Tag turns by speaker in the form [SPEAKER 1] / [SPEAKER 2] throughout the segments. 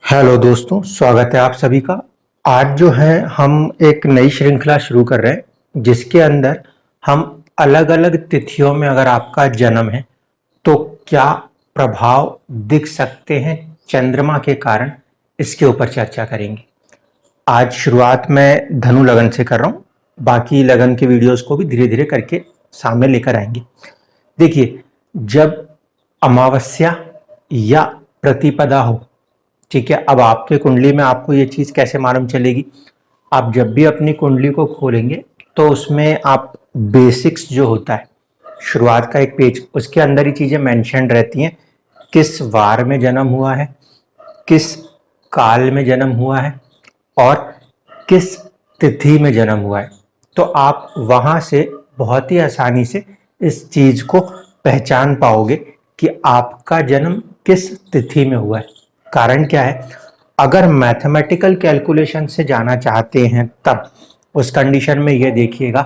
[SPEAKER 1] Hello दोस्तों, स्वागत है आप सभी का। आज जो है हम एक नई श्रृंखला शुरू कर रहे हैं जिसके अंदर हम अलग-अलग तिथियों में अगर आपका जन्म है तो क्या प्रभाव दिख सकते हैं चंद्रमा के कारण, इसके ऊपर चर्चा करेंगे। आज शुरुआत मैं धनु लगन से कर रहा हूँ, बाकी लगन के वीडियोस को भी धीरे-धीरे करके सामने लेकर आएंगे। देखिए, जब अमावस्या या प्रतिपदा हो, ठीक है। अब आपके कुंडली में आपको ये चीज़ कैसे मालूम चलेगी? आप जब भी अपनी कुंडली को खोलेंगे तो उसमें आप बेसिक्स जो होता है, शुरुआत का एक पेज, उसके अंदर ही चीज़ें मेंशन रहती हैं। किस वार में जन्म हुआ है, किस काल में जन्म हुआ है और किस तिथि में जन्म हुआ है। तो आप वहाँ से बहुत ही आसानी से इस चीज़ को पहचान पाओगे कि आपका जन्म किस तिथि में हुआ है। कारण क्या है? अगर मैथमेटिकल कैलकुलेशन से जाना चाहते हैं तब उस कंडीशन में ये देखिएगा,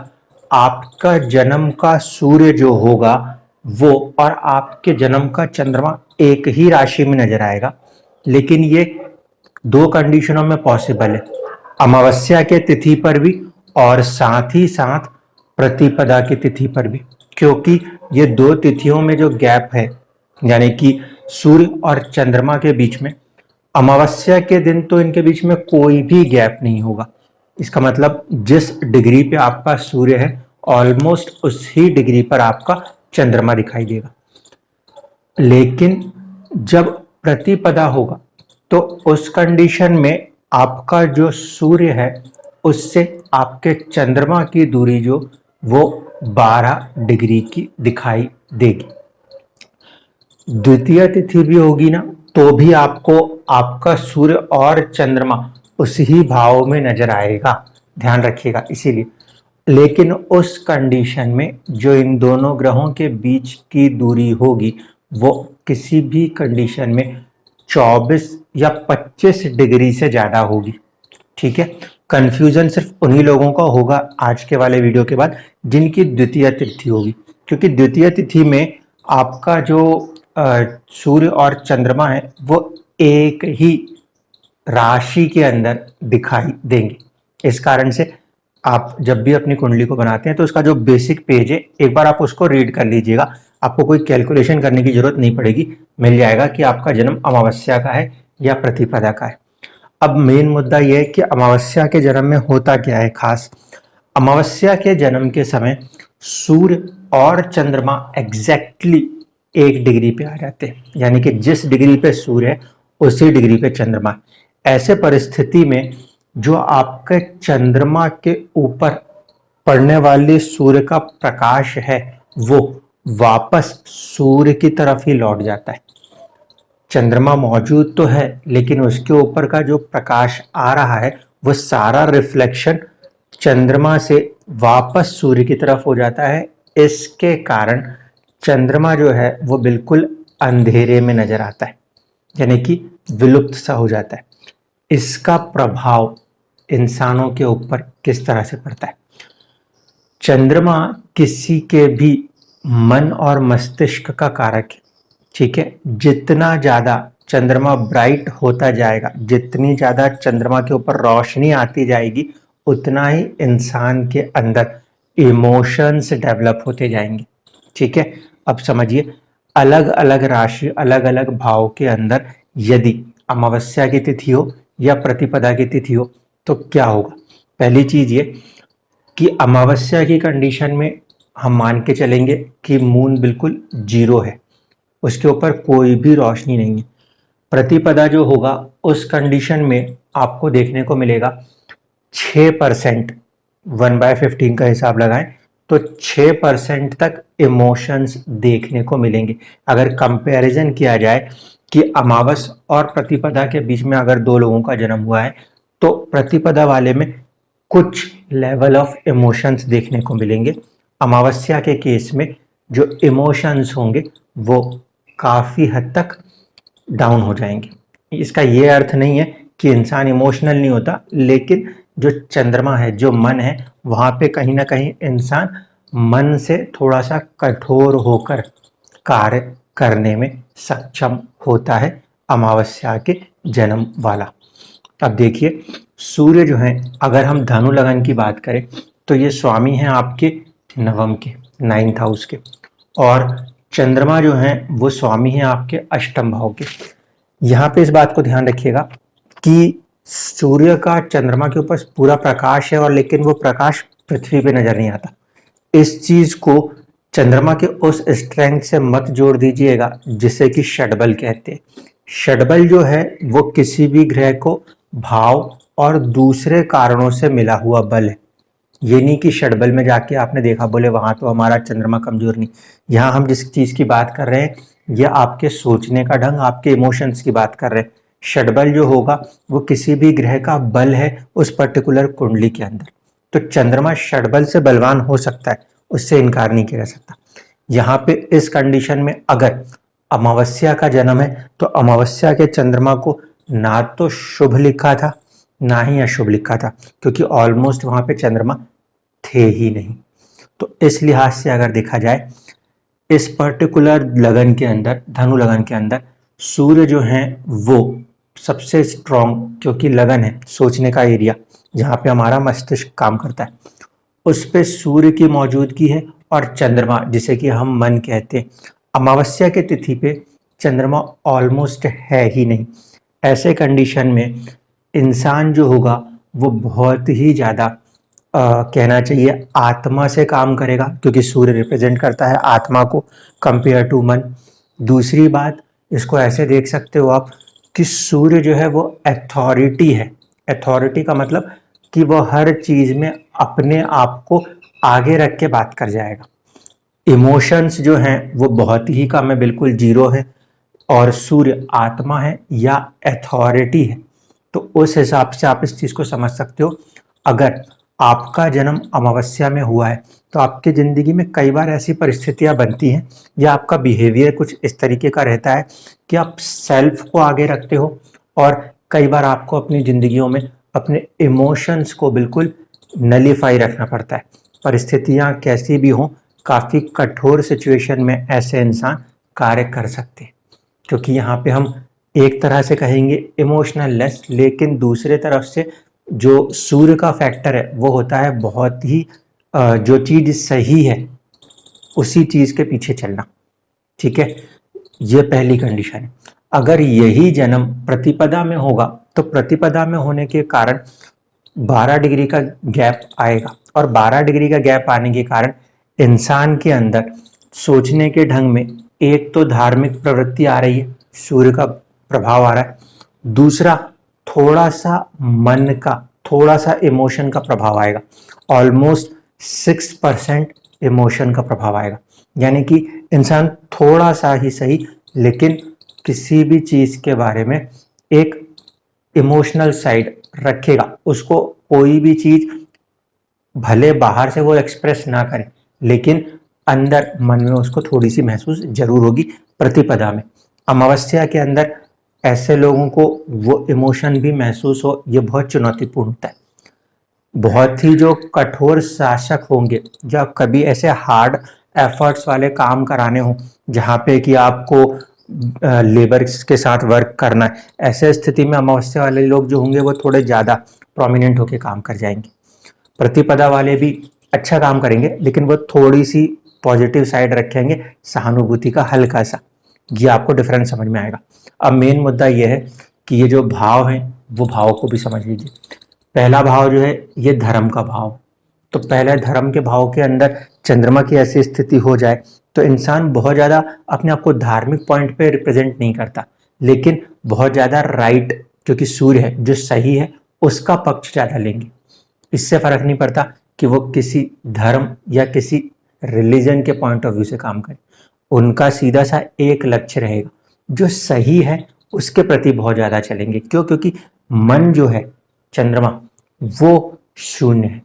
[SPEAKER 1] आपका जन्म का सूर्य जो होगा वो और आपके जन्म का चंद्रमा एक ही राशि में नजर आएगा, लेकिन ये दो कंडीशनों में पॉसिबल है, अमावस्या के तिथि पर भी और साथ ही साथ प्रतिपदा की तिथि पर भी। क्योंकि ये दो तिथियों में जो गैप है, यानी कि सूर्य और चंद्रमा के बीच में, अमावस्या के दिन तो इनके बीच में कोई भी गैप नहीं होगा। इसका मतलब जिस डिग्री पे आपका सूर्य है ऑलमोस्ट उसी डिग्री पर आपका चंद्रमा दिखाई देगा। लेकिन जब प्रतिपदा होगा तो उस कंडीशन में आपका जो सूर्य है उससे आपके चंद्रमा की दूरी जो वो 12 डिग्री की दिखाई देगी। द्वितीय तिथि भी होगी ना, तो भी आपको आपका सूर्य और चंद्रमा उसी ही भाव में नजर आएगा, ध्यान रखिएगा। इसीलिए लेकिन उस कंडीशन में जो इन दोनों ग्रहों के बीच की दूरी होगी वो किसी भी कंडीशन में 24 या 25 डिग्री से ज्यादा होगी, ठीक है। कंफ्यूजन सिर्फ उन्हीं लोगों का होगा आज के वाले वीडियो के बाद जिनकी द्वितीय तिथि होगी, क्योंकि द्वितीय तिथि में आपका जो सूर्य और चंद्रमा है वो एक ही राशि के अंदर दिखाई देंगे। इस कारण से आप जब भी अपनी कुंडली को बनाते हैं तो उसका जो बेसिक पेज है एक बार आप उसको रीड कर लीजिएगा। आपको कोई कैलकुलेशन करने की जरूरत नहीं पड़ेगी, मिल जाएगा कि आपका जन्म अमावस्या का है या प्रतिपदा का है। अब मेन मुद्दा यह है कि अमावस्या के जन्म में होता क्या है खास। अमावस्या के जन्म के समय सूर्य और चंद्रमा एग्जैक्टली एक डिग्री पे आ जाते हैं, यानी कि जिस डिग्री पे सूर्य है उसी डिग्री पे चंद्रमा। ऐसे परिस्थिति में जो आपके चंद्रमा के ऊपर पड़ने वाले सूर्य का प्रकाश है वो वापस सूर्य की तरफ ही लौट जाता है। चंद्रमा मौजूद तो है लेकिन उसके ऊपर का जो प्रकाश आ रहा है वो सारा रिफ्लेक्शन चंद्रमा से वापस सूर्य की तरफ हो जाता है। इसके कारण चंद्रमा जो है वो बिल्कुल अंधेरे में नजर आता है, यानी कि विलुप्त सा हो जाता है। इसका प्रभाव इंसानों के ऊपर किस तरह से पड़ता है? चंद्रमा किसी के भी मन और मस्तिष्क का कारक है, ठीक है। जितना ज्यादा चंद्रमा ब्राइट होता जाएगा, जितनी ज्यादा चंद्रमा के ऊपर रोशनी आती जाएगी, उतना ही इंसान के अंदर इमोशंस डेवलप होते जाएंगे, ठीक है। अब समझिए, अलग अलग राशि अलग अलग भाव के अंदर यदि अमावस्या की तिथि हो या प्रतिपदा की तिथि हो तो क्या होगा। पहली चीज ये कि अमावस्या की कंडीशन में हम मान के चलेंगे कि मून बिल्कुल जीरो है, उसके ऊपर कोई भी रोशनी नहीं है। प्रतिपदा जो होगा उस कंडीशन में आपको देखने को मिलेगा 6%, 1/15 का हिसाब लगाएं तो 6% तक इमोशंस देखने को मिलेंगे। अगर कंपैरिजन किया जाए कि अमावस और प्रतिपदा के बीच में अगर दो लोगों का जन्म हुआ है तो प्रतिपदा वाले में कुछ लेवल ऑफ इमोशंस देखने को मिलेंगे। अमावस्या के केस में जो इमोशंस होंगे वो काफ़ी हद तक डाउन हो जाएंगे। इसका ये अर्थ नहीं है कि इंसान इमोशनल नहीं होता, लेकिन जो चंद्रमा है, जो मन है, वहाँ पे कहीं ना कहीं इंसान मन से थोड़ा सा कठोर होकर कार्य करने में सक्षम होता है अमावस्या के जन्म वाला। अब देखिए सूर्य जो है, अगर हम धनु लगन की बात करें तो ये स्वामी हैं आपके नवम के, 9th हाउस के, और चंद्रमा जो है वो स्वामी हैं आपके अष्टम भाव के। यहाँ पे इस बात को ध्यान रखिएगा कि सूर्य का चंद्रमा के ऊपर पूरा प्रकाश है, और लेकिन वो प्रकाश पृथ्वी पे नजर नहीं आता। इस चीज को चंद्रमा के उस स्ट्रेंथ से मत जोड़ दीजिएगा जिसे कि षडबल कहते हैं। षडबल जो है वो किसी भी ग्रह को भाव और दूसरे कारणों से मिला हुआ बल है। ये नहीं कि षडबल में जाके आपने देखा बोले वहां तो हमारा चंद्रमा कमजोर नहीं। यहाँ हम जिस चीज की बात कर रहे हैं ये आपके सोचने का ढंग, आपके इमोशंस की बात कर रहे हैं। षडबल जो होगा वो किसी भी ग्रह का बल है उस पर्टिकुलर कुंडली के अंदर। तो चंद्रमा षडबल से बलवान हो सकता है, उससे इनकार नहीं किया जा सकता। यहाँ पे इस कंडीशन में अगर अमावस्या का जन्म है तो अमावस्या के चंद्रमा को ना तो शुभ लिखा था ना ही अशुभ लिखा था, क्योंकि ऑलमोस्ट वहां पे चंद्रमा थे ही नहीं। तो इस लिहाज से अगर देखा जाए इस पर्टिकुलर लगन के अंदर, धनु लगन के अंदर सूर्य जो है वो सबसे स्ट्रॉन्ग, क्योंकि लगन है सोचने का एरिया जहाँ पे हमारा मस्तिष्क काम करता है, उस पे सूर्य की मौजूदगी है। और चंद्रमा जिसे कि हम मन कहते हैं, अमावस्या के तिथि पे चंद्रमा ऑलमोस्ट है ही नहीं। ऐसे कंडीशन में इंसान जो होगा वो बहुत ही ज़्यादा कहना चाहिए आत्मा से काम करेगा, क्योंकि सूर्य रिप्रेजेंट करता है आत्मा को कंपेयर टू मन। दूसरी बात, इसको ऐसे देख सकते हो आप कि सूर्य जो है वो अथॉरिटी है। अथॉरिटी का मतलब कि वो हर चीज में अपने आप को आगे रख के बात कर जाएगा। इमोशंस जो हैं वो बहुत ही कम है, बिल्कुल जीरो है, और सूर्य आत्मा है या अथॉरिटी है। तो उस हिसाब से आप इस चीज को समझ सकते हो। अगर आपका जन्म अमावस्या में हुआ है तो आपकी जिंदगी में कई बार ऐसी परिस्थितियां बनती हैं या आपका बिहेवियर कुछ इस तरीके का रहता है कि आप सेल्फ को आगे रखते हो, और कई बार आपको अपनी जिंदगियों में अपने इमोशंस को बिल्कुल नलीफाई रखना पड़ता है। परिस्थितियां कैसी भी हों, काफ़ी कठोर सिचुएशन में ऐसे इंसान कार्य कर सकते हैं, क्योंकि यहाँ पे हम एक तरह से कहेंगे इमोशनल लेस, लेकिन दूसरे तरफ से जो सूर्य का फैक्टर है वो होता है बहुत ही जो चीज़ सही है उसी चीज़ के पीछे चलना। ठीक है, ये पहली कंडीशन है। अगर यही जन्म प्रतिपदा में होगा तो प्रतिपदा में होने के कारण 12 डिग्री का गैप आएगा, और 12 डिग्री का गैप आने के कारण इंसान के अंदर सोचने के ढंग में एक तो धार्मिक प्रवृत्ति आ रही है, सूर्य का प्रभाव आ रहा है, दूसरा थोड़ा सा मन का, थोड़ा सा इमोशन का प्रभाव आएगा। ऑलमोस्ट 6% इमोशन का प्रभाव आएगा, यानी कि इंसान थोड़ा सा ही सही लेकिन किसी भी चीज के बारे में एक इमोशनल साइड रखेगा। उसको कोई भी चीज भले बाहर से वो एक्सप्रेस ना करे लेकिन अंदर मन में उसको थोड़ी सी महसूस जरूर होगी प्रतिपदा में। अमावस्या के अंदर ऐसे लोगों को वो इमोशन भी महसूस हो, ये बहुत चुनौतीपूर्ण होता है। बहुत ही जो कठोर शासक होंगे या कभी ऐसे हार्ड एफर्ट्स वाले काम कराने हो जहाँ पे कि आपको लेबर्स के साथ वर्क करना है, ऐसे स्थिति में अमावस्या वाले लोग जो होंगे वो थोड़े ज़्यादा प्रोमिनेंट होके काम कर जाएंगे। प्रतिपदा वाले भी अच्छा काम करेंगे लेकिन वो थोड़ी सी पॉजिटिव साइड रखेंगे, सहानुभूति का हल्का सा। ये आपको डिफरेंस समझ में आएगा। अब मेन मुद्दा ये है कि ये जो भाव हैं वो भाव को भी समझ लीजिए। पहला भाव जो है ये धर्म का भाव, तो पहले धर्म के भाव के अंदर चंद्रमा की ऐसी स्थिति हो जाए तो इंसान बहुत ज़्यादा अपने आप को धार्मिक पॉइंट पे रिप्रेजेंट नहीं करता, लेकिन बहुत ज़्यादा राइट, क्योंकि सूर्य है जो सही है उसका पक्ष ज़्यादा लेंगे। इससे फर्क नहीं पड़ता कि वो किसी धर्म या किसी रिलीजन के पॉइंट ऑफ व्यू से काम करें, उनका सीधा सा एक लक्ष्य रहेगा, जो सही है उसके प्रति बहुत ज़्यादा चलेंगे। क्यों? क्योंकि मन जो है चंद्रमा वो शून्य है,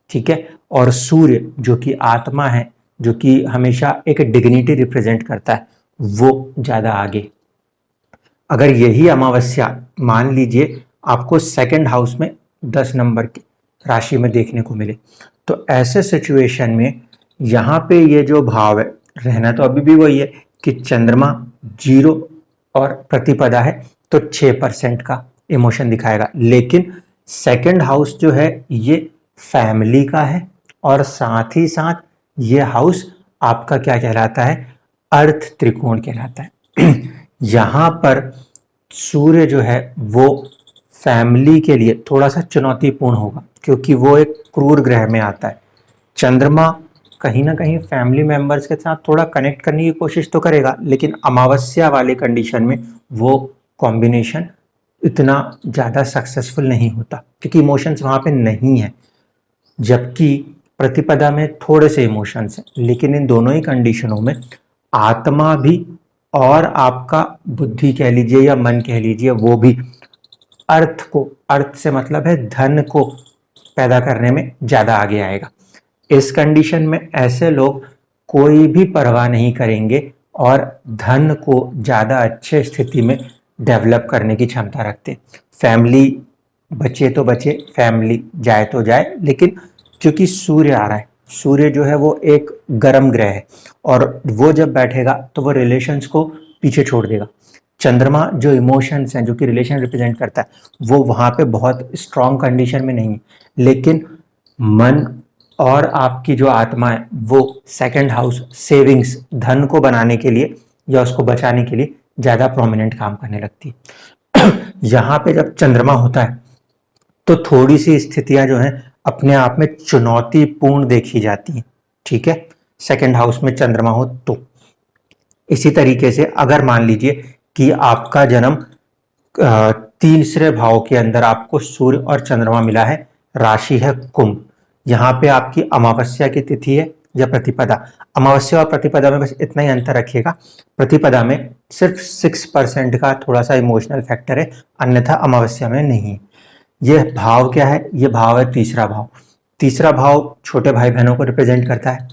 [SPEAKER 1] ठीक है, और सूर्य जो कि आत्मा है, जो कि हमेशा एक डिग्निटी रिप्रेजेंट करता है, वो ज़्यादा आगे। अगर यही अमावस्या मान लीजिए आपको सेकंड हाउस में 10 नंबर की राशि में देखने को मिले, तो ऐसे सिचुएशन में यहाँ पे ये जो भाव है रहना तो अभी भी वही है कि चंद्रमा 0 और प्रतिपदा है तो 6% का इमोशन दिखाएगा। लेकिन सेकंड हाउस जो है ये फैमिली का है और साथ ही साथ ये हाउस आपका क्या कहलाता है, अर्थ त्रिकोण कहलाता है। यहाँ पर सूर्य जो है वो फैमिली के लिए थोड़ा सा चुनौतीपूर्ण होगा क्योंकि वो एक क्रूर ग्रह में आता है। चंद्रमा कहीं ना कहीं फैमिली मेंबर्स के साथ थोड़ा कनेक्ट करने की कोशिश तो करेगा, लेकिन अमावस्या वाले कंडीशन में वो कॉम्बिनेशन इतना ज़्यादा सक्सेसफुल नहीं होता क्योंकि इमोशंस वहाँ पे नहीं है। जबकि प्रतिपदा में थोड़े से इमोशंस हैं, लेकिन इन दोनों ही कंडीशनों में आत्मा भी और आपका बुद्धि कह लीजिए या मन कह लीजिए वो भी अर्थ को, अर्थ से मतलब है धन को पैदा करने में ज़्यादा आगे आएगा। इस कंडीशन में ऐसे लोग कोई भी परवाह नहीं करेंगे और धन को ज़्यादा अच्छे स्थिति में डेवलप करने की क्षमता रखते। फैमिली बचे तो बचे, फैमिली जाए तो जाए, लेकिन क्योंकि सूर्य आ रहा है, सूर्य जो है वो एक गर्म ग्रह है और वो जब बैठेगा तो वो रिलेशंस को पीछे छोड़ देगा। चंद्रमा जो इमोशंस हैं, जो कि रिलेशन रिप्रेजेंट करता है, वो वहाँ पे बहुत स्ट्रॉन्ग कंडीशन में नहीं है, लेकिन मन और आपकी जो आत्मा है वो सेकंड हाउस सेविंग्स, धन को बनाने के लिए या उसको बचाने के लिए ज़्यादा प्रोमिनेंट काम करने लगती है। यहाँ पे जब चंद्रमा होता है तो थोड़ी सी स्थितियां जो हैं अपने आप में चुनौतीपूर्ण देखी जाती हैं, ठीक है, सेकंड हाउस में चंद्रमा हो तो। इसी तरीके से अगर मान लीजिए कि आपका जन्म तीसरे भाव के अंदर आपको सूर्य और चंद्रमा मिला है, राशि है कुंभ, यहाँ पे आपकी अमावस्या की तिथि है या प्रतिपदा। अमावस्या और प्रतिपदा में बस इतना ही अंतर रखिएगा, प्रतिपदा में सिर्फ 6% का थोड़ा सा इमोशनल फैक्टर है, अन्यथा अमावस्या में नहीं। ये भाव क्या है, ये भाव है तीसरा भाव। तीसरा भाव छोटे भाई बहनों को रिप्रेजेंट करता है।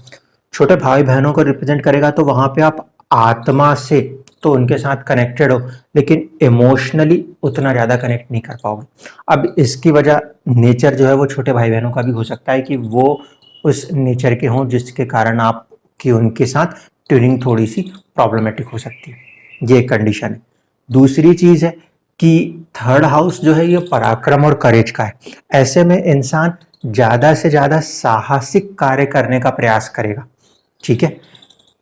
[SPEAKER 1] छोटे भाई बहनों को रिप्रेजेंट करेगा तो वहां पे आप आत्मा से तो उनके साथ कनेक्टेड हो, लेकिन इमोशनली उतना ज़्यादा कनेक्ट नहीं कर पाओगे। अब इसकी वजह नेचर जो है वो छोटे भाई बहनों का भी हो सकता है कि वो उस नेचर के हों जिसके कारण आपकी उनके साथ ट्यूनिंग थोड़ी सी प्रॉब्लमेटिक हो सकती है, ये एक कंडीशन है। दूसरी चीज़ है कि थर्ड हाउस जो है ये पराक्रम और करेज का है। ऐसे में इंसान ज़्यादा से ज़्यादा साहसिक कार्य करने का प्रयास करेगा, ठीक है।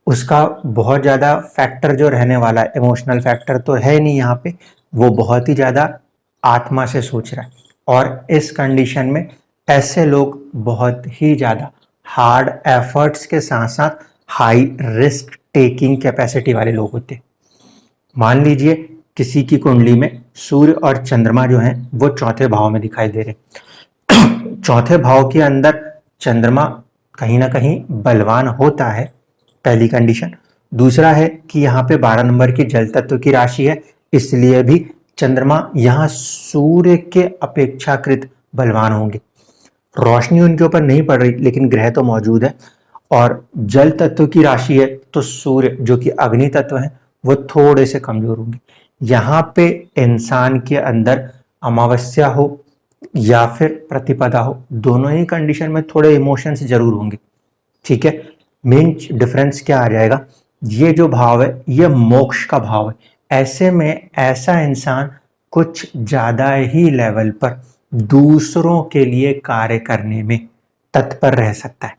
[SPEAKER 1] उसका बहुत ज़्यादा फैक्टर जो रहने वाला है, इमोशनल फैक्टर तो है नहीं यहाँ पे, वो बहुत ही ज़्यादा आत्मा से सोच रहा है। और इस कंडीशन में ऐसे लोग बहुत ही ज़्यादा हार्ड एफर्ट्स के साथ साथ हाई रिस्क टेकिंग कैपेसिटी वाले लोग होते हैं। मान लीजिए किसी की कुंडली में सूर्य और चंद्रमा जो हैं वो चौथे भाव में दिखाई दे रहे। चौथे भाव के अंदर चंद्रमा कहीं ना कहीं बलवान होता है, पहली कंडीशन। दूसरा है कि यहाँ पे 12 नंबर की जल तत्व की राशि है, इसलिए भी चंद्रमा यहाँ सूर्य के अपेक्षाकृत बलवान होंगे। रोशनी उनके ऊपर नहीं पड़ रही लेकिन ग्रह तो मौजूद है, और जल तत्व की राशि है तो सूर्य जो कि अग्नि तत्व है वो थोड़े से कमजोर होंगे। यहाँ पे इंसान के अंदर अमावस्या हो या फिर प्रतिपदा हो, दोनों ही कंडीशन में थोड़े इमोशंस जरूर होंगे, ठीक है। मेन डिफरेंस क्या आ जाएगा, ये जो भाव है ये मोक्ष का भाव है। ऐसे में ऐसा इंसान कुछ ज्यादा ही लेवल पर दूसरों के लिए कार्य करने में तत्पर रह सकता है,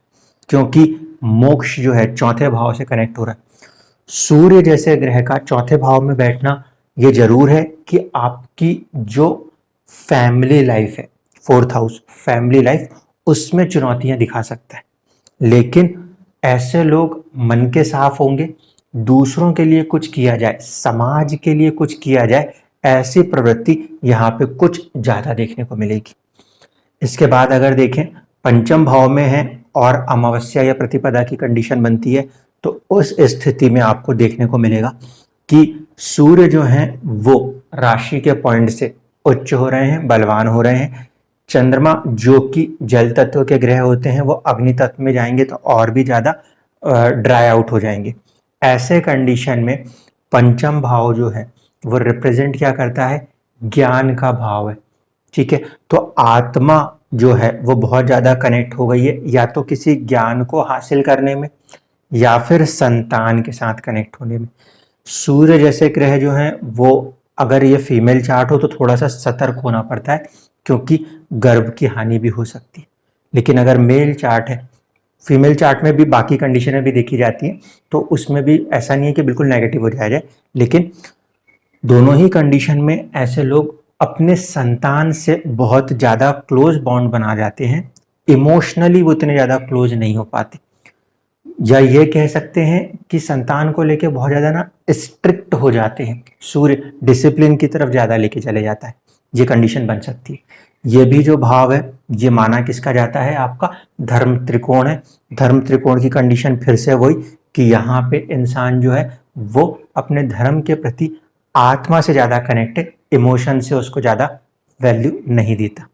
[SPEAKER 1] क्योंकि मोक्ष जो है चौथे भाव से कनेक्ट हो रहा है। सूर्य जैसे ग्रह का चौथे भाव में बैठना ये जरूर है कि आपकी जो फैमिली लाइफ है, फोर्थ हाउस फैमिली लाइफ, उसमें चुनौतियां दिखा सकता है। लेकिन ऐसे लोग मन के साफ होंगे, दूसरों के लिए कुछ किया जाए, समाज के लिए कुछ किया जाए, ऐसी प्रवृत्ति यहाँ पे कुछ ज्यादा देखने को मिलेगी। इसके बाद अगर देखें पंचम भाव में है और अमावस्या या प्रतिपदा की कंडीशन बनती है, तो उस स्थिति में आपको देखने को मिलेगा कि सूर्य जो है वो राशि के पॉइंट से उच्च हो रहे हैं, बलवान हो रहे हैं। चंद्रमा जो कि जल तत्व के ग्रह होते हैं वो अग्नि तत्व में जाएंगे तो और भी ज्यादा ड्राई आउट हो जाएंगे। ऐसे कंडीशन में पंचम भाव जो है वो रिप्रेजेंट क्या करता है, ज्ञान का भाव है, ठीक है। तो आत्मा जो है वो बहुत ज्यादा कनेक्ट हो गई है, या तो किसी ज्ञान को हासिल करने में या फिर संतान के साथ कनेक्ट होने में। सूर्य जैसे ग्रह जो हैं वो अगर ये फीमेल चार्ट हो तो थोड़ा सा सतर्क होना पड़ता है, क्योंकि गर्भ की हानि भी हो सकती है। लेकिन अगर मेल चार्ट है, फीमेल चार्ट में भी बाकी कंडीशनें भी देखी जाती हैं, तो उसमें भी ऐसा नहीं है कि बिल्कुल नेगेटिव हो जाए, लेकिन दोनों ही कंडीशन में ऐसे लोग अपने संतान से बहुत ज़्यादा क्लोज बॉन्ड बना जाते हैं, इमोशनली वो इतने ज़्यादा क्लोज नहीं हो पाते, या ये कह सकते हैं कि संतान को लेके बहुत ज़्यादा ना स्ट्रिक्ट हो जाते हैं। सूर्य डिसिप्लिन की तरफ ज़्यादा लेके चले जाता है, ये कंडीशन बन सकती है। ये भी जो भाव है ये माना किसका जाता है, आपका धर्म त्रिकोण है। धर्म त्रिकोण की कंडीशन फिर से वही कि यहाँ पे इंसान जो है वो अपने धर्म के प्रति आत्मा से ज़्यादा कनेक्टेड, इमोशन से उसको ज़्यादा वैल्यू नहीं देता।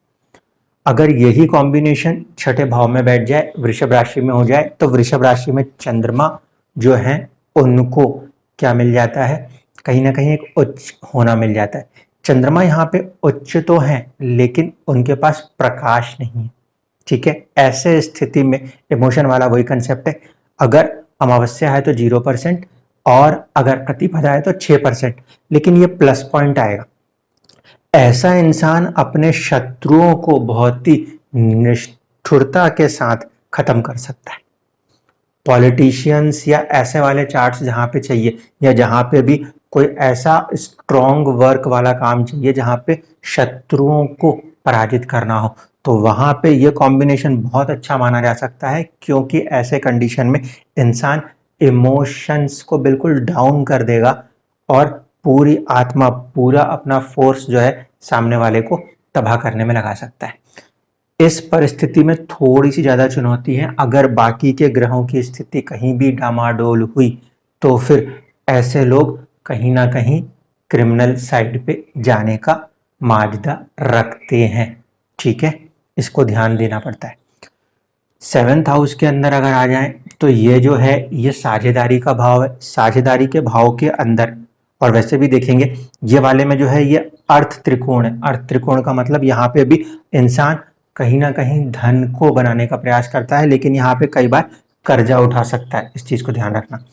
[SPEAKER 1] अगर यही कॉम्बिनेशन छठे भाव में बैठ जाए, वृषभ राशि में हो जाए, तो वृषभ राशि में चंद्रमा जो है उनको क्या मिल जाता है, कहीं ना कहीं एक उच्च होना मिल जाता है। चंद्रमा यहाँ पे उच्च तो है लेकिन उनके पास प्रकाश नहीं है, ठीक है। ऐसे स्थिति में इमोशन वाला वही कंसेप्ट है, अगर अमावस्या है तो 0% और अगर प्रतिपदा है तो 6%, लेकिन ये प्लस पॉइंट आएगा। ऐसा इंसान अपने शत्रुओं को बहुत ही निष्ठुरता के साथ खत्म कर सकता है। पॉलिटिशियंस या ऐसे वाले चार्ट्स जहां पे चाहिए, या जहां पे भी कोई ऐसा स्ट्रॉन्ग वर्क वाला काम चाहिए जहां पे शत्रुओं को पराजित करना हो, तो वहां पे ये कॉम्बिनेशन बहुत अच्छा माना जा सकता है, क्योंकि ऐसे कंडीशन में इंसान इमोशंस को बिल्कुल डाउन कर देगा और पूरी आत्मा, पूरा अपना फोर्स जो है सामने वाले को तबाह करने में लगा सकता है। इस परिस्थिति में थोड़ी सी ज़्यादा चुनौती है, अगर बाकी के ग्रहों की स्थिति कहीं भी डामाडोल हुई तो फिर ऐसे लोग कहीं ना कहीं क्रिमिनल साइड पे जाने का माजदा रखते हैं, ठीक है। इसको ध्यान देना पड़ता है। 7th हाउस के अंदर अगर आ जाए तो ये जो है ये साझेदारी का भाव है। साझेदारी के भाव के अंदर, और वैसे भी देखेंगे ये वाले में जो है ये अर्थ त्रिकोण है। अर्थ त्रिकोण का मतलब यहाँ पे भी इंसान कहीं ना कहीं धन को बनाने का प्रयास करता है, लेकिन यहाँ पे कई बार कर्जा उठा सकता है, इस चीज को ध्यान रखना।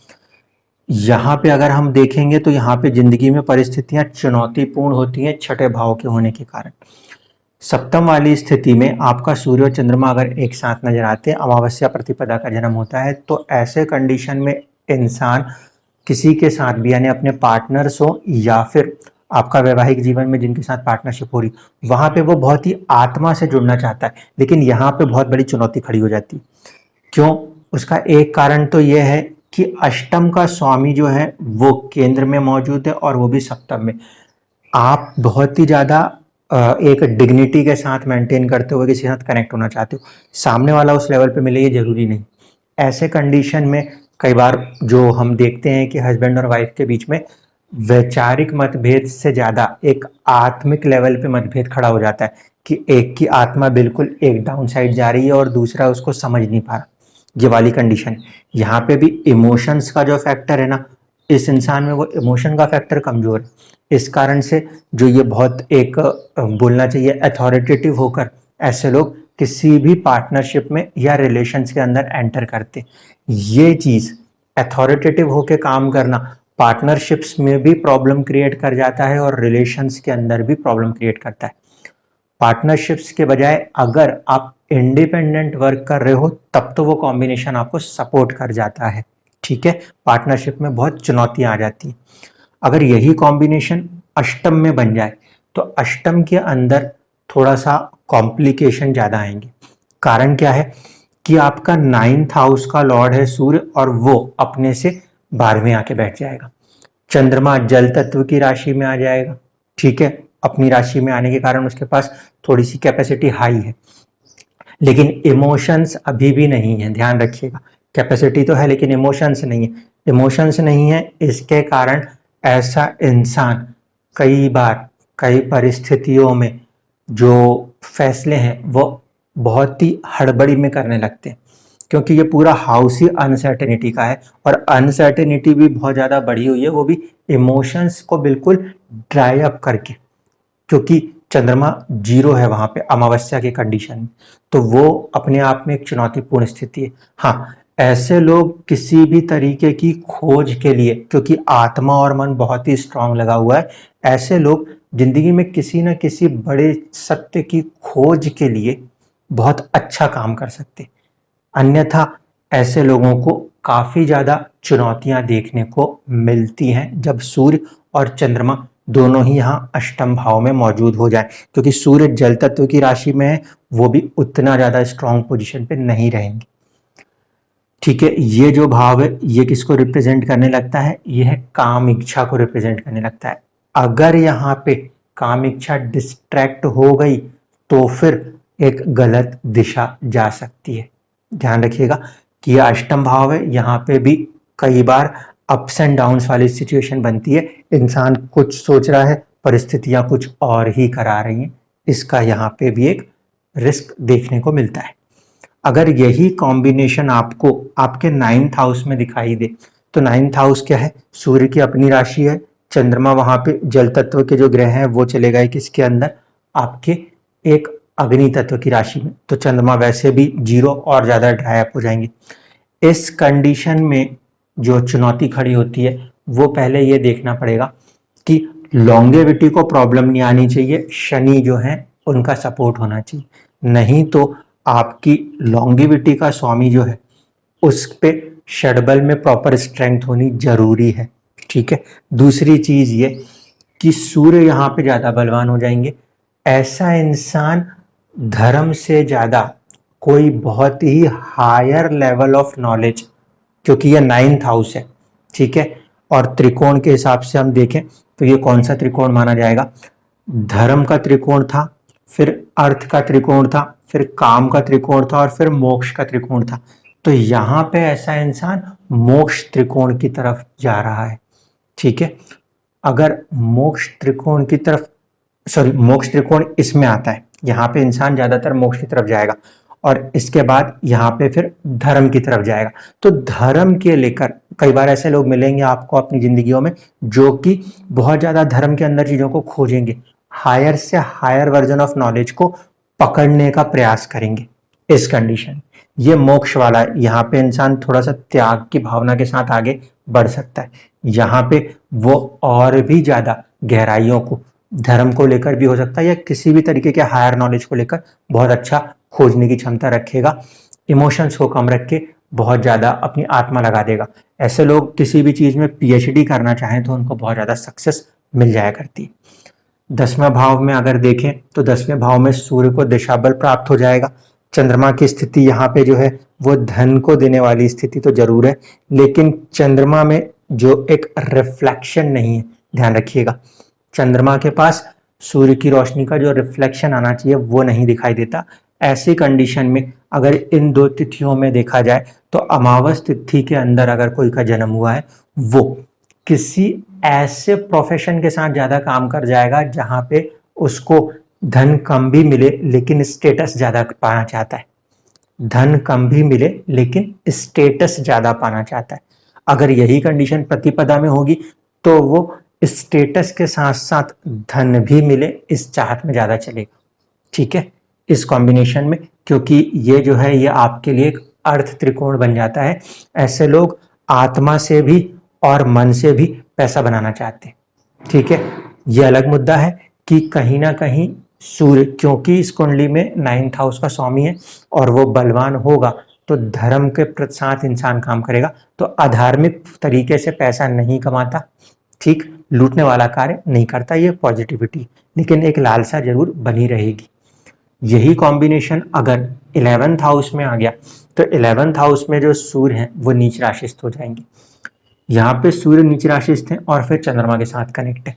[SPEAKER 1] यहाँ पे अगर हम देखेंगे तो यहाँ पे जिंदगी में परिस्थितियां चुनौतीपूर्ण होती हैं छठे भाव के होने के कारण। सप्तम वाली स्थिति में आपका सूर्य और चंद्रमा अगर एक साथ नजर आते हैं, अमावस्या प्रतिपदा का जन्म होता है, तो ऐसे कंडीशन में इंसान किसी के साथ भी, यानी अपने पार्टनर्स हो या फिर आपका वैवाहिक जीवन में जिनके साथ पार्टनरशिप हो रही, वहां पे वो बहुत ही आत्मा से जुड़ना चाहता है, लेकिन यहाँ पे बहुत बड़ी चुनौती खड़ी हो जाती है। क्यों? उसका एक कारण तो यह है कि अष्टम का स्वामी जो है वो केंद्र में मौजूद है और वो भी सप्तम में। आप बहुत ही ज्यादा एक डिग्निटी के साथ मेंटेन करते हुए किसी के साथ कनेक्ट होना चाहते हो, सामने वाला उस लेवल पे मिले ये जरूरी नहीं। ऐसे कंडीशन में कई बार जो हम देखते हैं कि हस्बैंड और वाइफ के बीच में वैचारिक मतभेद से ज्यादा एक आत्मिक लेवल पे मतभेद खड़ा हो जाता है, कि एक की आत्मा बिल्कुल एक डाउन साइड जा रही है और दूसरा उसको समझ नहीं पा रहा, ये वाली कंडीशन। यहाँ पे भी इमोशंस का जो फैक्टर है ना, इस इंसान में वो इमोशन का फैक्टर कमजोर है। इस कारण से जो ये बहुत एक बोलना चाहिए अथॉरिटेटिव होकर ऐसे लोग किसी भी पार्टनरशिप में या रिलेशंस के अंदर एंटर करते, ये चीज अथॉरिटेटिव होकर काम करना पार्टनरशिप्स में भी प्रॉब्लम क्रिएट कर जाता है और रिलेशंस के अंदर भी प्रॉब्लम क्रिएट करता है। पार्टनरशिप्स के बजाय अगर आप इंडिपेंडेंट वर्क कर रहे हो तब तो वो कॉम्बिनेशन आपको सपोर्ट कर जाता है, ठीक है। पार्टनरशिप में बहुत चुनौतियां आ जाती हैं। अगर यही कॉम्बिनेशन अष्टम में बन जाए तो अष्टम के अंदर थोड़ा सा कॉम्प्लिकेशन ज्यादा आएंगे। कारण क्या है कि आपका 9th हाउस का लॉर्ड है सूर्य और वो अपने से 12वें आके बैठ जाएगा। चंद्रमा जल तत्व की राशि में आ जाएगा, ठीक है। अपनी राशि में आने के कारण उसके पास थोड़ी सी कैपेसिटी हाई है, लेकिन इमोशंस अभी भी नहीं है, ध्यान रखिएगा। कैपेसिटी तो है लेकिन इमोशंस नहीं है। इमोशंस नहीं है, इसके कारण ऐसा इंसान कई बार कई परिस्थितियों में जो फैसले हैं वो बहुत ही हड़बड़ी में करने लगते हैं, क्योंकि ये पूरा हाउस ही अनसर्टेनिटी का है और अनसर्टेनिटी भी बहुत ज़्यादा बढ़ी हुई है, वो भी इमोशंस को बिल्कुल ड्राई अप करके, क्योंकि चंद्रमा 0 है वहां पे अमावस्या के कंडीशन में, तो वो अपने आप में एक चुनौतीपूर्ण स्थिति है। हाँ, ऐसे लोग किसी भी तरीके की खोज के लिए, क्योंकि आत्मा और मन बहुत ही स्ट्रांग लगा हुआ है, ऐसे लोग जिंदगी में किसी न किसी बड़े सत्य की खोज के लिए बहुत अच्छा काम कर सकते। अन्यथा ऐसे लोगों को काफी ज्यादा चुनौतियां देखने को मिलती हैं जब सूर्य और चंद्रमा दोनों ही यहाँ अष्टम भाव में मौजूद हो जाए, क्योंकि सूर्य जल तत्व की राशि में है, वो भी उतना ज्यादा स्ट्रांग पोजीशन पे नहीं रहेंगे। ठीक है, ये जो भाव है ये किसको रिप्रेजेंट करने लगता है? यह काम इच्छा को रिप्रेजेंट करने लगता है। अगर यहाँ पे काम इच्छा डिस्ट्रैक्ट हो गई तो फिर एक गलत दिशा जा सकती है। ध्यान रखिएगा कि यह अष्टम भाव है, यहाँ पे भी कई बार अप्स एंड डाउन्स वाली सिचुएशन बनती है। इंसान कुछ सोच रहा है, परिस्थितियां कुछ और ही करा रही हैं। इसका यहाँ पे भी एक रिस्क देखने को मिलता है। अगर यही कॉम्बिनेशन आपको आपके 9th हाउस में दिखाई दे तो 9th हाउस क्या है? सूर्य की अपनी राशि है, चंद्रमा वहां पे जल तत्व के जो ग्रह हैं वो चले गए किसके अंदर? आपके एक अग्नि तत्व की राशि में। तो चंद्रमा वैसे भी जीरो और ज्यादा ड्राई अप हो जाएंगे। इस कंडीशन में जो चुनौती खड़ी होती है वो पहले ये देखना पड़ेगा कि लॉन्गेविटी को प्रॉब्लम नहीं आनी चाहिए, शनि जो है उनका सपोर्ट होना चाहिए। नहीं तो आपकी लॉन्गेविटी का स्वामी जो है उस पे षडबल में प्रॉपर स्ट्रेंथ होनी जरूरी है। ठीक है, दूसरी चीज ये कि सूर्य यहाँ पे ज्यादा बलवान हो जाएंगे। ऐसा इंसान धर्म से ज्यादा कोई बहुत ही हायर लेवल ऑफ नॉलेज, क्योंकि ये 9th हाउस है, ठीक है, और त्रिकोण के हिसाब से हम देखें तो ये कौन सा त्रिकोण माना जाएगा? धर्म का त्रिकोण था, फिर अर्थ का त्रिकोण था, फिर काम का त्रिकोण था और फिर मोक्ष का त्रिकोण था। तो यहाँ पे ऐसा इंसान मोक्ष त्रिकोण की तरफ जा रहा है। ठीक है, अगर मोक्ष त्रिकोण की तरफ, सॉरी, मोक्ष त्रिकोण इसमें आता है, यहाँ पे इंसान ज्यादातर मोक्ष की तरफ जाएगा और इसके बाद यहाँ पे फिर धर्म की तरफ जाएगा। तो धर्म के लेकर कई बार ऐसे लोग मिलेंगे आपको अपनी जिंदगियों में जो कि बहुत ज्यादा धर्म के अंदर चीजों को खोजेंगे, हायर से हायर वर्जन ऑफ नॉलेज को पकड़ने का प्रयास करेंगे। इस कंडीशन ये मोक्ष वाला है, यहाँ पे इंसान थोड़ा सा त्याग की भावना के साथ आगे बढ़ सकता है। यहाँ पे वो और भी ज्यादा गहराइयों को धर्म को लेकर भी हो सकता है या किसी भी तरीके के हायर नॉलेज को लेकर बहुत अच्छा खोजने की क्षमता रखेगा। इमोशंस को कम रख के बहुत ज्यादा अपनी आत्मा लगा देगा। ऐसे लोग किसी भी चीज में पीएचडी करना चाहें तो उनको बहुत ज्यादा सक्सेस मिल जाया करती है। 10वें भाव में अगर देखें तो 10वें भाव में सूर्य को दिशा बल प्राप्त हो जाएगा। चंद्रमा की स्थिति यहाँ पे जो है वो धन को देने वाली स्थिति तो जरूर है, लेकिन चंद्रमा में जो एक रिफ्लेक्शन नहीं है, ध्यान रखिएगा, चंद्रमा के पास सूर्य की रोशनी का जो रिफ्लेक्शन आना चाहिए वो नहीं दिखाई देता। ऐसी कंडीशन में अगर इन दो तिथियों में देखा जाए तो अमावस तिथि के अंदर अगर कोई का जन्म हुआ है वो किसी ऐसे प्रोफेशन के साथ ज्यादा काम कर जाएगा जहां पे उसको धन कम भी मिले लेकिन स्टेटस ज्यादा पाना चाहता है। धन कम भी मिले लेकिन स्टेटस ज्यादा पाना चाहता है। अगर यही कंडीशन प्रतिपदा में होगी तो वो स्टेटस के साथ साथ धन भी मिले इस चाहत में ज्यादा चलेगा। ठीक है, इस कॉम्बिनेशन में, क्योंकि ये जो है ये आपके लिए एक अर्थ त्रिकोण बन जाता है। ऐसे लोग आत्मा से भी और मन से भी पैसा बनाना चाहते हैं। ठीक है, ये अलग मुद्दा है कि कहीं ना कहीं सूर्य, क्योंकि इस कुंडली में 9th हाउस का स्वामी है और वो बलवान होगा तो धर्म के साथ इंसान काम करेगा, तो अधार्मिक तरीके से पैसा नहीं कमाता, ठीक, लूटने वाला कार्य नहीं करता, ये पॉजिटिविटी, लेकिन एक लालसा जरूर बनी रहेगी। यही कॉम्बिनेशन अगर 11th हाउस में आ गया तो 11th हाउस में जो सूर्य हैं वो नीच राशिस्थ हो जाएंगे। यहाँ पे सूर्य नीच राशिस्थ है और फिर चंद्रमा के साथ कनेक्ट है,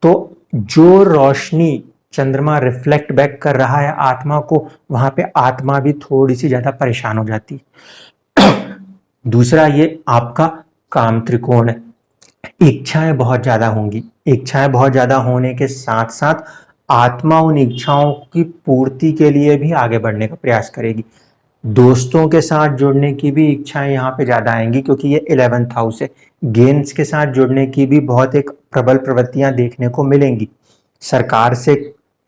[SPEAKER 1] तो जो रोशनी चंद्रमा रिफ्लेक्ट बैक कर रहा है आत्मा को, वहां पे आत्मा भी थोड़ी सी ज्यादा परेशान हो जाती है। दूसरा ये आपका काम त्रिकोण है, इच्छाएं बहुत ज्यादा होंगी। इच्छाएं बहुत ज्यादा होने के साथ साथ आत्मा उन इच्छाओं की पूर्ति के लिए भी आगे बढ़ने का प्रयास करेगी। दोस्तों के साथ जुड़ने की भी इच्छाएं यहाँ पे ज्यादा आएंगी क्योंकि ये 11th हाउस है। गेम्स के साथ जुड़ने की भी बहुत एक प्रबल प्रवृत्तियां देखने को मिलेंगी। सरकार से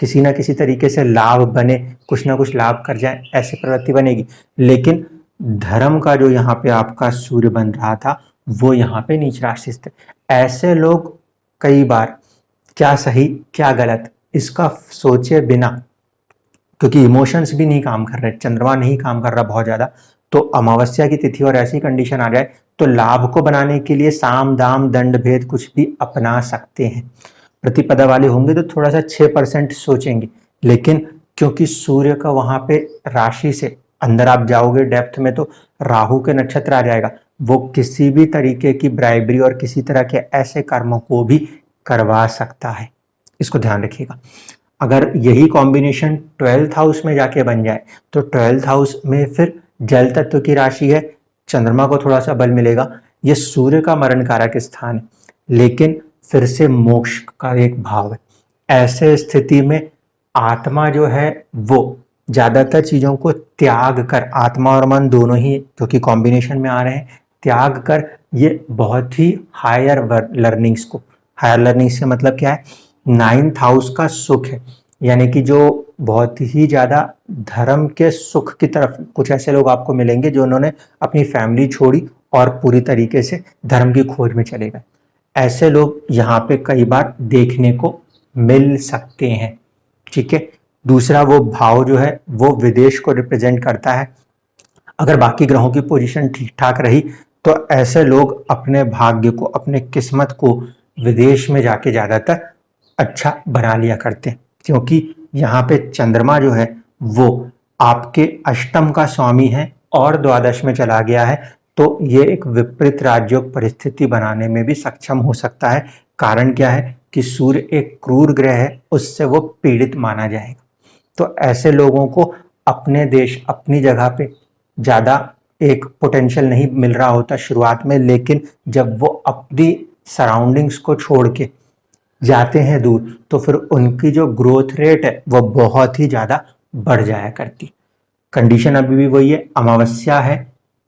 [SPEAKER 1] किसी ना किसी तरीके से लाभ बने, कुछ ना कुछ लाभ कर जाए, ऐसी प्रवृत्ति बनेगी। लेकिन धर्म का जो यहाँ पे आपका सूर्य बन रहा था वो यहाँ पे नीच राशि से। ऐसे लोग कई बार क्या सही क्या गलत इसका सोचे बिना, क्योंकि इमोशंस भी नहीं काम कर रहे, चंद्रमा नहीं काम कर रहा बहुत ज्यादा, तो अमावस्या की तिथि और ऐसी कंडीशन आ जाए तो लाभ को बनाने के लिए साम दाम दंड भेद कुछ भी अपना सकते हैं। प्रतिपदा वाले होंगे तो थोड़ा सा 6% सोचेंगे, लेकिन क्योंकि सूर्य का वहां पे राशि से अंदर आप जाओगे डेप्थ में तो राहु के नक्षत्र आ जाएगा, वो किसी भी तरीके की ब्राइबरी और किसी तरह के ऐसे कर्मों को भी करवा सकता है, इसको ध्यान रखिएगा। अगर यही कॉम्बिनेशन 12th हाउस में जाके बन जाए तो 12th हाउस में फिर जल तत्व की राशि है, चंद्रमा को थोड़ा सा बल मिलेगा, ये सूर्य का मरण कारक स्थान है, लेकिन फिर से मोक्ष का एक भाव है। ऐसे स्थिति में आत्मा जो है वो ज्यादातर चीजों को त्याग कर, आत्मा और मन दोनों ही क्योंकि कॉम्बिनेशन में आ रहे हैं, त्याग कर ये बहुत ही हायर लर्निंग्स को, हायर लर्निंग्स से मतलब क्या है, 9th हाउस का सुख है, यानी कि जो बहुत ही ज्यादा धर्म के सुख की तरफ, कुछ ऐसे लोग आपको मिलेंगे जो उन्होंने अपनी फैमिली छोड़ी और पूरी तरीके से धर्म की खोज में चले गए। ऐसे लोग यहाँ पे कई बार देखने को मिल सकते हैं, ठीक है। दूसरा वो भाव जो है वो विदेश को रिप्रेजेंट करता है। अगर बाकी ग्रहों की पोजीशन ठीक ठाक रही तो ऐसे लोग अपने भाग्य को, अपने किस्मत को विदेश में जाके ज्यादातर अच्छा बना लिया करते हैं, क्योंकि यहाँ पे चंद्रमा जो है वो आपके अष्टम का स्वामी है और द्वादश में चला गया है, तो ये एक विपरीत राजयोग परिस्थिति बनाने में भी सक्षम हो सकता है। कारण क्या है कि सूर्य एक क्रूर ग्रह है, उससे वो पीड़ित माना जाएगा। तो ऐसे लोगों को अपने देश, अपनी जगह पे ज्यादा एक पोटेंशियल नहीं मिल रहा होता शुरुआत में, लेकिन जब वो अपनी सराउंडिंग्स को छोड़ के जाते हैं दूर तो फिर उनकी जो ग्रोथ रेट है वो बहुत ही ज्यादा बढ़ जाया करती। कंडीशन अभी भी वही है, अमावस्या है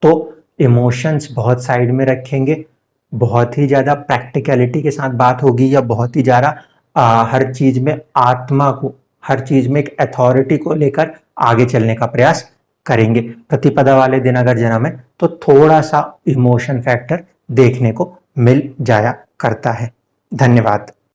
[SPEAKER 1] तो इमोशंस बहुत साइड में रखेंगे, बहुत ही ज्यादा प्रैक्टिकलिटी के साथ बात होगी, या बहुत ही ज्यादा हर चीज में आत्मा को, हर चीज में एक अथॉरिटी को लेकर आगे चलने का प्रयास करेंगे। प्रतिपदा वाले दिन अगर जन्म है तो थोड़ा सा इमोशन फैक्टर देखने को मिल जाया करता है। धन्यवाद।